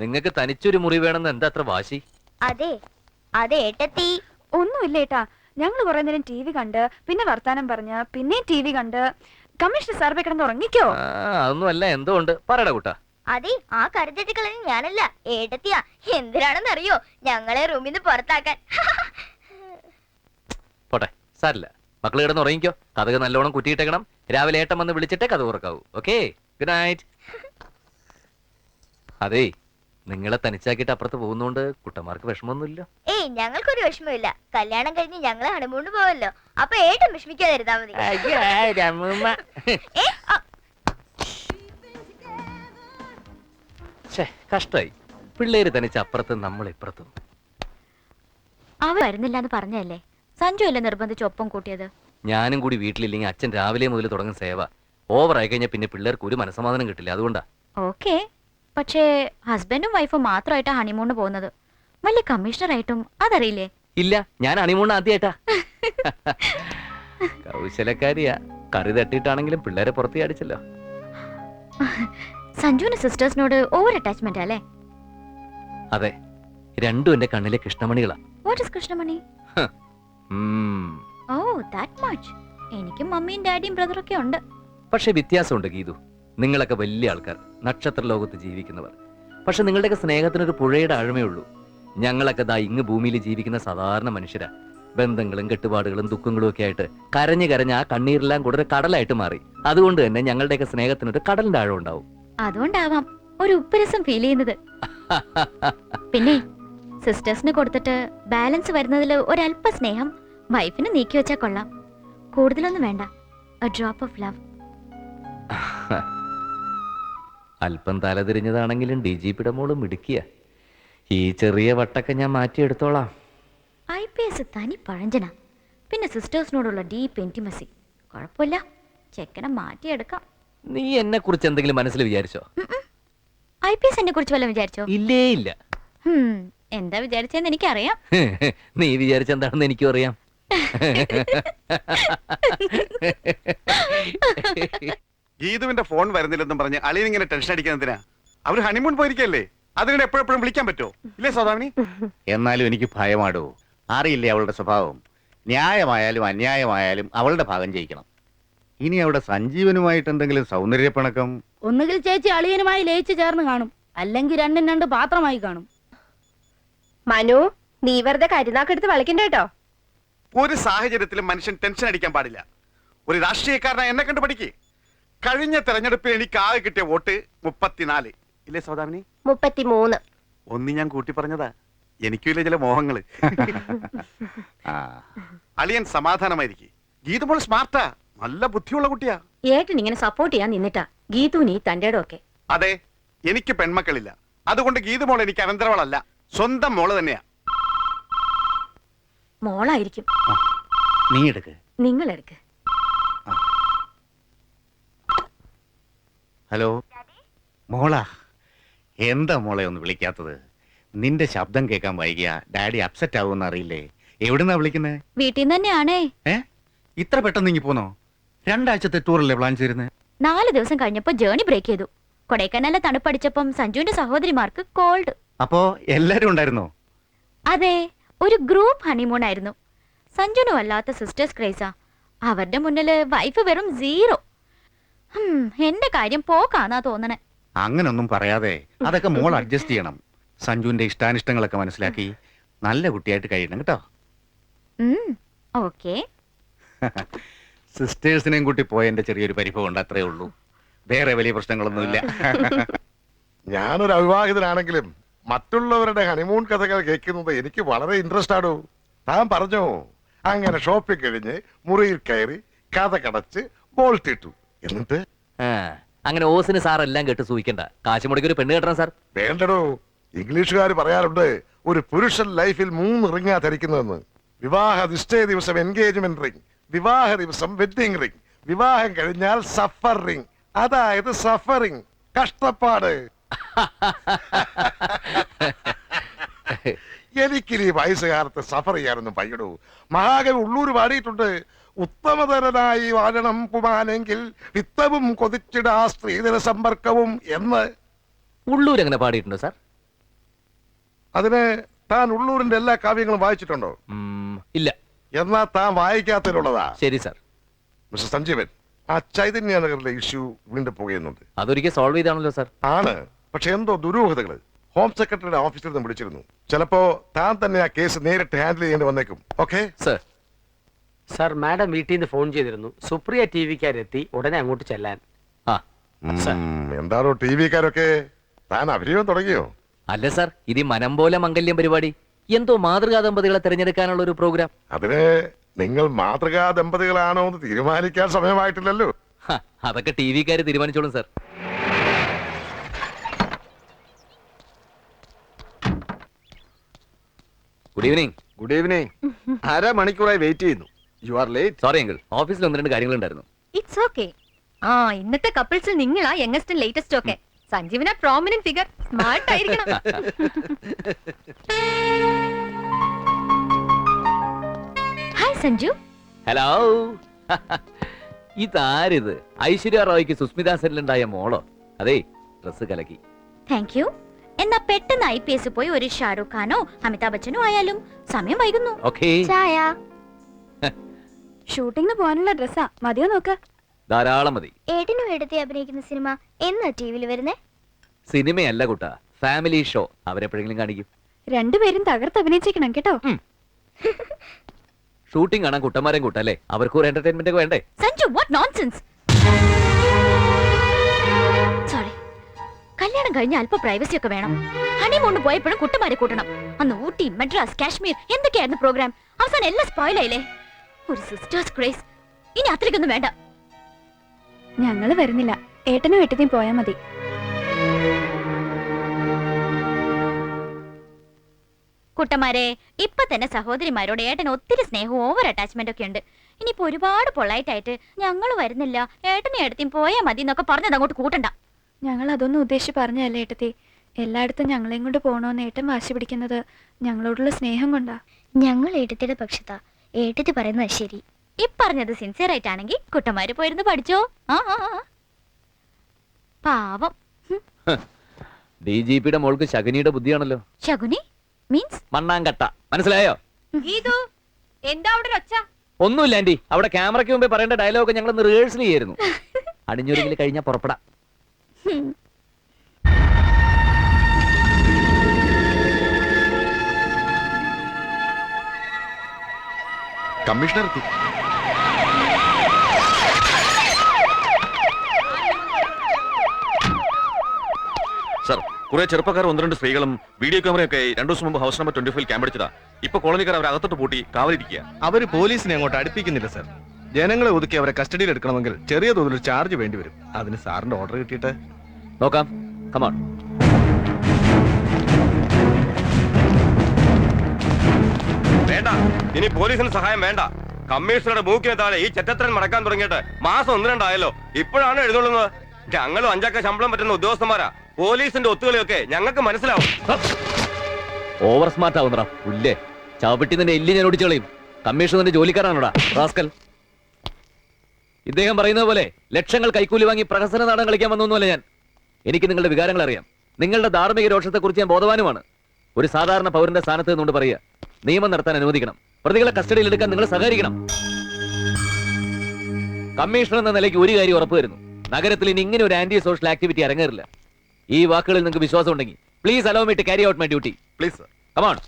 നിങ്ങൾക്ക് തനിച്ചൊരു മുറി വേണമെന്ന് എന്താ അത്ര വാശി? അതെ അതെ ഏട്ടത്തി. ഒന്നുമില്ല ഏട്ടാ, ഞങ്ങൾ കുറെ നേരം ടി വി കണ്ട്, പിന്നെ വർത്താനം പറഞ്ഞ്, പിന്നെ ടി വി കണ്ട്, കമ്മീഷണർ സാർ പോയി കിടന്ന് ഉറങ്ങിക്കോ. അതൊന്നുമല്ല, എന്തോ ഉണ്ട്, പറയടാ കൂട്ടാ. അതെ, ആ കരുതെറ്റിക്കളഞ്ഞ ഞാനല്ല, ഏട്ടത്തിയാ. എന്തിനാണെന്നറിയോ? ഞങ്ങളെ റൂമിൽ നിന്ന് പുറത്താക്കാൻ. പോട്ടെ, സാരില്ല. മക്കള് കിടന്ന് ഉറങ്ങിക്കോ. കഥക് നല്ലോണം കുറ്റിയിട്ടേക്കണം. രാവിലെ ഏട്ടൻ വന്ന് വിളിച്ചിട്ടേ കഥ തുറക്കാവൂ. Okay, good night. അതേ, നിങ്ങളെ തനിച്ചാക്കിയിട്ട് അപ്പുറത്ത് പോകുന്നോണ്ട് കുട്ടന്മാർക്ക് വിഷമമൊന്നുമില്ല. ഏയ്, ഞങ്ങൾക്കൊരു വിഷമമില്ല. കല്യാണം കഴിഞ്ഞ് ഞങ്ങളെ ഹണിമൂണ് പോവല്ലോ. അപ്പൊ ഏട്ടൻ വിഷമിക്കാതിരുന്നാ മതി. കഷ്ടായി. പിള്ളേര് തനിച്ച് അപ്പുറത്ത്, നമ്മൾ ഇപ്പുറത്തും. അവ വരുന്നില്ല എന്ന് പറഞ്ഞല്ലേ? സഞ്ജു അല്ലേ നിർബന്ധിച്ച് ഒപ്പം കൂട്ടിയത്? ഞാനും കൂടി വീട്ടിലില്ലെങ്കിൽ അച്ഛൻ രാവിലെ മുതൽ തുടങ്ങുന്ന സേവ ഓവർ ആയി കഴിഞ്ഞാൽ പിന്നെ പിള്ളേർക്ക് ഒരു മനസ്സമാധാനം കിട്ടില്ല. അതുകൊണ്ടാ. ഓക്കെ, പക്ഷേ ഹസ്ബൻഡും വൈഫും മാത്രമായിട്ടാ ഹണിമൂണ് പോകുന്നത്. വലിയ കമ്മീഷണറായിട്ടും അതറിയില്ലേ? ഇല്ല, ഞാൻ ഹണിമൂൺ ആദ്യമായിട്ടാ. കൗശലക്കാരിയാ. കറി തട്ടിയിട്ടാണെങ്കിലും പിള്ളേരെ പുറത്ത് അടിച്ചല്ലോ. സഞ്ജുവിന് സിസ്റ്റേഴ്സിനോട് ഓവർ അറ്റാച്ച്മെന്റ് അല്ലേ? അതെ, രണ്ടും എന്റെ കണ്ണിലെ കൃഷ്ണമണികളാ. What is krishnamani? Oh, that much. എനിക്കും മമ്മിയും ഡാഡിയും ബ്രദറൊക്കെ ഉണ്ട്. പക്ഷെ വ്യത്യാസമുണ്ട് ഗീതു. നിങ്ങളൊക്കെ വലിയ ആൾക്കാർ, നക്ഷത്ര ലോകത്ത് ജീവിക്കുന്നവർ. പക്ഷെ നിങ്ങളുടെയൊക്കെ സ്നേഹത്തിനൊരു പുഴയുടെ ആഴമേ ഉള്ളൂ. ഞങ്ങളൊക്കെ ദാ ഇങ്ങ് ഭൂമിയിൽ ജീവിക്കുന്ന സാധാരണ മനുഷ്യരാ. ബന്ധങ്ങളും കെട്ടുപാടുകളും ദുഃഖങ്ങളും ഒക്കെ ആയിട്ട് കരഞ്ഞ് കരഞ്ഞ് ആ കണ്ണീരെല്ലാം കൂടെ കടലായിട്ട് മാറി. അതുകൊണ്ട് തന്നെ ഞങ്ങളുടെയൊക്കെ സ്നേഹത്തിനൊരു കടലിന്റെ ആഴം ഉണ്ടാവും. അതുകൊണ്ടാവാം ഒരു ഉപ്പരസം ഫീൽ ചെയ്യുന്നത്. പിന്നെ സിസ്റ്റേഴ്സിന് കൊടുത്തിട്ട് ബാലൻസ് വരുന്നതിൽ ഒരല്പ സ്നേഹം വൈഫിന് നീക്കി വെച്ചാൽ കൊള്ളാം. കൂടുതലൊന്നും വേണ്ട, a drop of love. അല്പം തലതിരിഞ്ഞതാണെങ്കിലും DGPയുടെ മോളും മിടുക്കിയ. ഈ ചെറിയ വട്ടൊക്കെ ഞാൻ മാറ്റിയെടുത്തോളാം. IPS തനി പഴഞ്ചന, പിന്നെ സിസ്റ്റേഴ്സിനോടുള്ള ഡീപ്പ് ഇന്റിമസി. കുഴപ്പമില്ല, ചെക്കനെ മാറ്റിയെടുക്കാം. നീ എന്നെ കുറിച്ച് എന്തെങ്കിലും മനസ്സിൽ വിചാരിച്ചോ? IPS എന്നെ കുറിച്ച് വല്ലതും വിചാരിച്ചോ? ഇല്ലേ ഇല്ല. എന്താ വിചാരിച്ചെന്ന് എനിക്കറിയാം. നീ വിചാരിച്ചെന്താണെന്ന് എനിക്കും അറിയാം. ഗീതുവിന്റെ ഫോൺ വരുന്നില്ലെന്നും പറഞ്ഞ് അളിയൻ ഇങ്ങനെ ടെൻഷൻ അടിക്കുന്നതിനാ? അവര് ഹണിമൂൺ പോയിരിക്കല്ലേ, അതിനിടെ എപ്പോഴെപ്പോഴും വിളിക്കാൻ പറ്റുമോ? ഇല്ലേ സൗദാമിനി? എന്നാലും എനിക്ക് ഭയമാടോ. അറിയില്ലേ അവളുടെ സ്വഭാവം. ന്യായമായാലും അന്യായമായാലും അവളുടെ ഭാഗം ജയിക്കണം. ഇനി അവിടെ സഞ്ജീവനുമായിട്ട് എന്തെങ്കിലും സൗന്ദര്യപ്പിണക്കം? ഒന്നുകിൽ ചേച്ചി അളിയനുമായി ലയിച്ചു ചേർന്ന് കാണും, അല്ലെങ്കിൽ രണ്ടും രണ്ട് പാത്രമായി കാണും. മനു, നീ വെറുതെ കരുനാക്കെടുത്ത് വിളിക്കണ്ടേട്ടോ. ഒരു സാഹചര്യത്തിലും മനുഷ്യൻ ടെൻഷൻ അടിക്കാൻ പാടില്ല. ഒരു രാഷ്ട്രീയക്കാരനായ എന്നെ കണ്ടു പഠിക്കേ. കഴിഞ്ഞ തെരഞ്ഞെടുപ്പിൽ എനിക്ക് ആകെ കിട്ടിയ വോട്ട് 34. ഇല്ലേ സൗദാമിനി? 33. ഒന്ന് ഞാൻ കൂട്ടി പറഞ്ഞതാ. എനിക്കില്ലേ ചില മോഹങ്ങള്. അളിയൻ സമാധാനമായിരിക്കും. ഗീതുമോൾ സ്മാർട്ടാ, നല്ല ബുദ്ധിയുള്ള കുട്ടിയാ. ഏട്ടൻ ഇങ്ങനെ സപ്പോർട്ട് ചെയ്യാൻ നിന്നിട്ടാ ഗീതുവിന് തന്റെ ഒക്കെ. അതെ, എനിക്ക് പെൺമക്കളില്ല. അതുകൊണ്ട് ഗീതുമോൾ എനിക്ക് അനന്തരവളല്ല, സ്വന്തം മോള് തന്നെയാ. മോളായിരിക്കും. നീ എടുക്ക്. നിങ്ങൾ എടുക്ക്. ഹലോ മോളാ, എന്താ മോളെ ഒന്ന് വിളിക്കാത്തത്? നിന്റെ ശബ്ദം കേൾക്കാൻ വൈകിയ ഡാഡി അപ്സെറ്റ് ആവുമെന്ന് അറിയില്ലേ? എവിടുന്നാ വിളിക്കുന്നേ? വീട്ടിൽ നിന്ന് തന്നെയാണേ. ഇത്ര പെട്ടെന്ന് ഇങ്ങി പോന്നോ? 2 ആഴ്ചത്തെ ടൂറല്ലേ പ്ലാൻ ചെയ്തിരുന്നേ? 4 ദിവസം കഴിഞ്ഞപ്പോ ജേണി ബ്രേക്ക് ചെയ്തു. കൊടൈക്കനാലിലെ തണുപ്പടിച്ചപ്പം സഞ്ജുവിന്റെ സഹോദരിമാർക്ക് കോൾഡ്. അപ്പോ എല്ലാരും ഉണ്ടായിരുന്നോ? അതെ, ഒരു ഗ്രൂപ്പ് ഹണിമൂൺ ആയിരുന്നു. സഞ്ജുനും അല്ലാത്ത സിസ്റ്റേഴ്സ് ക്രേസാ. അവരുടെ മുന്നില് വൈഫ് വെറും 0. എന്റെ കാര്യം പോക്കാന്നാ തോന്നണേ. അങ്ങനൊന്നും പറയാതെ അതൊക്കെ മോൾ അഡ്ജസ്റ്റ് ചെയ്യണം. സഞ്ജുവിന്റെ ഇഷ്ടാനിഷ്ടങ്ങളൊക്കെ മനസ്സിലാക്കി നല്ല കുട്ടിയായിട്ട് കഴിയണം കേട്ടോ. ഓക്കെ. സിസ്റ്റേഴ്സിനെയും കൂട്ടി പോയ എന്റെ ചെറിയൊരു പരിഭവം ഉണ്ട്, അത്രേ ഉള്ളൂ. വേറെ വലിയ പ്രശ്നങ്ങളൊന്നുമില്ല. ഞാനൊരു അവിവാഹിതനാണെങ്കിലും മറ്റുള്ളവരുടെ ഹണിമൂൺ കഥകൾ കേൾക്കുന്നത് എനിക്ക് വളരെ ഇൻട്രസ്റ്റ് ആണോ. താൻ പറഞ്ഞോ, അങ്ങനെ ഷോപ്പിൽ കഴിഞ്ഞ് മുറിയിൽ കയറി കഥ കടച്ച് ബോൾട്ട് ഇട്ടു. എന്നിട്ട് അങ്ങനെ ഓസിന് സാർ എല്ലാം കേട്ട് സൂഹിക്കണ്ട. കാശ് മുടക്കി ഒരു പെണ്ണ് കെട്ടണം സാർ. വേണ്ടടോ, ഇംഗ്ലീഷുകാർ പറയാറുണ്ട് ഒരു പുരുഷൻ ലൈഫിൽ 3 റിങ്ങാ ധരിക്കുന്നതെന്ന്. വിവാഹ നിശ്ചയ ദിവസം എൻഗേജ്മെന്റ് റിംഗ്, വിവാഹ ദിവസം വെഡിങ് റിംഗ്, വിവാഹം കഴിഞ്ഞാൽ സഫർ റിംഗ്, അതായത് സഫറിംഗ്, കഷ്ടപ്പാട്. എനിക്കിനി വയസ്സുകാലത്ത് സഫർ ചെയ്യാനൊന്നും പയ്യടൂ. മഹാകവി ഉള്ളൂര് പാടിയിട്ടുണ്ട്, ഉത്തമതരനായി വാഴണം പുമാനെങ്കിൽ വിത്തവും കൊതിച്ചിടാ സ്ത്രീധന സമ്പർക്കവും എന്ന്. ഉള്ളൂർ അങ്ങനെ പാടിയിട്ടുണ്ടോ സാർ? അതിന് താൻ ഉള്ളൂരിന്റെ എല്ലാ കാവ്യങ്ങളും വായിച്ചിട്ടുണ്ടോ? ഇല്ല. എന്നാ താൻ വായിക്കാത്തതിലുള്ളതാ. ശരി സാർ. മിസ്റ്റർ സഞ്ജീവൻ, ആ ചൈതന്യ നഗറിലെ ഇഷ്യൂ വീണ്ടും പുകയുന്നുണ്ട്. അതൊരിക്കൽ സോൾവ് ചെയ്താണല്ലോ സാർ. ആണ്, പക്ഷെ എന്തോ ദുരൂഹതകള്. ഹോം സെക്രട്ടറിയുടെ ഓഫീസിൽ നിന്ന് വിളിച്ചിരുന്നു. ചിലപ്പോ താൻ തന്നെ ആ കേസ് നേരിട്ട് ഹാൻഡിൽ ചെയ്യേണ്ടി വന്നേക്കും. Okay sir. സാർ, മാഡം വീട്ടിൽ നിന്ന് ഫോൺ ചെയ്തിരുന്നു. സുപ്രിയ ടി വിക്കാരെത്തി, ഉടനെ അങ്ങോട്ട് ചെല്ലാൻ. ആ എന്താണോ ടി വിക്കാരൊക്കെ? താൻ അഭിനയം തുടങ്ങിയോ? അല്ല സാർ, ഇത് ഈ മനം പോലെ മംഗല്യം പരിപാടി, എന്തോ മാതൃകാ ദമ്പതികളെ തിരഞ്ഞെടുക്കാനുള്ള ഒരു പ്രോഗ്രാം. അതിന് നിങ്ങൾ മാതൃകാ ദമ്പതികളാണോ എന്ന് തീരുമാനിക്കാൻ സമയമായിട്ടില്ലല്ലോ. അതൊക്കെ ടി വിക്കാര് തീരുമാനിച്ചോളും sir. Good evening. Good evening. അരമണിക്കൂറായി വെയിറ്റ് ചെയ്യുന്നു. You are late. Sorry uncle, ഓഫീസിൽ 1-2 കാര്യങ്ങളുണ്ടായിരുന്നു. It's okay. ആ ഇന്നത്തെ കപ്പിൾസിൽ നിങ്ങളാ യങ്ങസ്റ്റ് ലേറ്റസ്റ്റ് ഒക്കെ. സഞ്ജീവന പ്രോമിനന്റ് ഫിഗർ, സ്മാർട്ട് ആയിരിക്കണം. ഹായ് സഞ്ജു. ഹലോ. ഇതാരിത്? ഐശ്വര്യ റോയ്ക്ക് സുസ്മിതാ സെല്ലുണ്ടായ മോളോ? അതെ, ഡ്രസ് കലക്കി. Thank you. എന്നാ പെട്ടെന്ന് IPS പോയി ഒരു ഷാരൂഖ് ഖാനോ അമിതാഭ് ബച്ചനോ ആയാലും. സമയം വൈകുന്നു. ഓക്കേ. ചായ. ഷൂട്ടിങ്ങിന് പോകാനുള്ള ഡ്രസ്സാ, മതിയോ നോക്ക്. ധാരാളം മതി. ഏട്ടനും ഏട്ടത്തി അഭിനയിക്കുന്ന സിനിമ എന്നാ ടിവിയിൽ വരുന്നേ? സിനിമയല്ല കുട്ടാ, ഫാമിലി ഷോ. അവരെപ്പോഴെങ്കിലും കാണിക്കും. രണ്ടുപേരും തകർത്ത് അഭിനയിച്ചേക്കണം കേട്ടോ. ഷൂട്ടിംഗ് കാണാൻ കുട്ടന്മാരെയും കൂട്ടല്ലേ, അവർക്കും ഒരു എന്റർടൈൻമെന്റ് ഒക്കെ വേണ്ടേ? Sanju, what nonsense. സോറി. കല്യാണം കഴിഞ്ഞ അല്പ പ്രൈവസി ഒക്കെ വേണം. ഹണിമൂണ് പോയപ്പോഴും കുട്ടന്മാരെ കൂട്ടണം. അന്ന് ഊട്ടി, മദ്രാസ്, കാശ്മീർ എന്തൊക്കെയായിരുന്നു പ്രോഗ്രാം. അവസാനം എല്ലാം സ്പോയിൽ ആയില്ലേ. ഒരു സിസ്റ്റേഴ്സ് ക്രേസ്. ഇനി അത്രയ്ക്കൊന്നും വേണ്ട. ഞങ്ങള് വരുന്നില്ല, ഏട്ടനും ഏട്ടത്തിയും പോയാ മതി. കുട്ടന്മാരെ, ഇപ്പൊ തന്നെ സഹോദരിമാരോട് ഏട്ടന് ഒത്തിരി സ്നേഹവും ഓവർ അറ്റാച്ച്മെന്റ് ഒക്കെ ഉണ്ട്. ഇനിയിപ്പോ ഒരുപാട് പൊളൈറ്റ് ആയിട്ട് ഞങ്ങൾ വരുന്നില്ല, ഏട്ടനും ഏട്ടത്തിയും പോയാ മതി എന്നൊക്കെ പറഞ്ഞത് അങ്ങോട്ട് കൂട്ടണ്ട. ഞങ്ങൾ അതൊന്നും ഉദ്ദേശിച്ച് പറഞ്ഞല്ലേ ഏട്ടത്തി. എല്ലായിടത്തും ഞങ്ങളെയും കൊണ്ട് പോണോന്ന് ഏട്ടൻ വാശി പിടിക്കുന്നത് ഞങ്ങളോടുള്ള സ്നേഹം കൊണ്ടാ. ഞങ്ങൾ ഏട്ടത്തിയുടെ പക്ഷത്താ. ഏട്ടത്തി പറയുന്നത് ശരി. ഈ പറഞ്ഞത് സിൻസിയർ ആയിട്ടാണെങ്കിൽ കുട്ടന്മാര് പോയിരുന്നു പഠിച്ചോ. പാവം. DGPയുടെ മോൾക്ക് ശകുനിയുടെ ബുദ്ധിയാണല്ലോ. ശകുനി മീൻസ് മണ്ണാങ്കട്ട. മനസ്സിലായോ? ഗീതു, എന്താ അവിടെ ഒച്ച? ഒന്നുമില്ല ആന്റി, അവിടെ ക്യാമറയ്ക്ക് മുമ്പേ പറയേണ്ട ഡയലോഗ് ഞങ്ങൾ ഒന്ന് റിഹേഴ്സൽ ചെയ്യായിരുന്നു. അടിഞ്ഞൊരുങ്ങിൽ കഴിഞ്ഞാൽ പുറപ്പെടാം. കമ്മീഷണർ എത്തി. സർ, കുറെ ചെറുപ്പക്കാർ 1-2 സ്ത്രീകളും വീഡിയോ ക്യാമറയൊക്കെ 2 ദിവസം മുമ്പ് ഹൗസ് നമ്പർ 25 ക്യാമ്പടിച്ചതാ. ഇപ്പൊ കോളനിക്കാർ അവരെ അകത്തോട്ട് പൂട്ടി കാവലിരിക്കുക. അവര് പോലീസിനെ അങ്ങോട്ട് അടുപ്പിക്കുന്നില്ല സർ. ജനങ്ങളെ ഒതുക്കി അവരെ കസ്റ്റഡിയിൽ എടുക്കണമെങ്കിൽ ചെറിയ തോതിൽ ചാർജ് വേണ്ടി വരും. അതിന് സാറിന്റെ ഓർഡർ കിട്ടിയിട്ട് നോക്കാം. കമോൺ. വേണ്ട, ഇനി പോലീസിന് സഹായം വേണ്ട. കമ്മീഷണറുടെ മൂക്കിന് താഴെ ഈ ചെറ്റത്തരൻ മടക്കാൻ തുടങ്ങിയിട്ട് മാസം 1-2 ആയല്ലോ. ഇപ്പോഴാണ് എഴുതുള്ളത്. ഞങ്ങളും 5 ശമ്പളം പറ്റുന്ന ഉദ്യോഗസ്ഥന്മാരാ. പോലീസിന്റെ ഒത്തുകളിയൊക്കെ ഞങ്ങൾക്ക് മനസ്സിലാവും. ഓവർ സ്മാർട്ട് ആവുന്നടാ പുല്ലേ. ചവിട്ടി നിന്റെ എല്ലി ഞാൻ ഓടിച്ചു കളയും. കമ്മീഷണറിന്റെ ജോലിക്കാരാണോടാ റാസ്കൽ. ഇദ്ദേഹം പറയുന്നത് പോലെ ലക്ഷങ്ങൾ കൈക്കൂലി വാങ്ങി പ്രഹസന നാടകം കളിക്കാൻ വന്നൊന്നുമല്ല ഞാൻ. എനിക്ക് നിങ്ങളുടെ വികാരങ്ങൾ അറിയാം. നിങ്ങളുടെ ധാർമ്മിക രോഷത്തെക്കുറിച്ച് ഞാൻ ബോധവാനുമാണ്. ഒരു സാധാരണ പൗരന്റെ സ്ഥാനത്ത് നിന്നുകൊണ്ട് പറയുക, നിയമം നടത്താൻ അനുവദിക്കണം, പ്രതികളെ കസ്റ്റഡിയിൽ എടുക്കാൻ നിങ്ങൾ സഹകരിക്കണം. കമ്മീഷണർ എന്ന നിലയ്ക്ക് ഒരു കാര്യം ഉറപ്പുവരുന്നു, നഗരത്തിൽ ഇനി ഇങ്ങനെ ഒരു ആന്റി സോഷ്യൽ ആക്ടിവിറ്റി അരങ്ങേറില്ല. ഈ വാക്കുകളിൽ നിങ്ങൾക്ക് വിശ്വാസം ഉണ്ടെങ്കിൽ please allow me to carry out my duty. Please sir. Come on.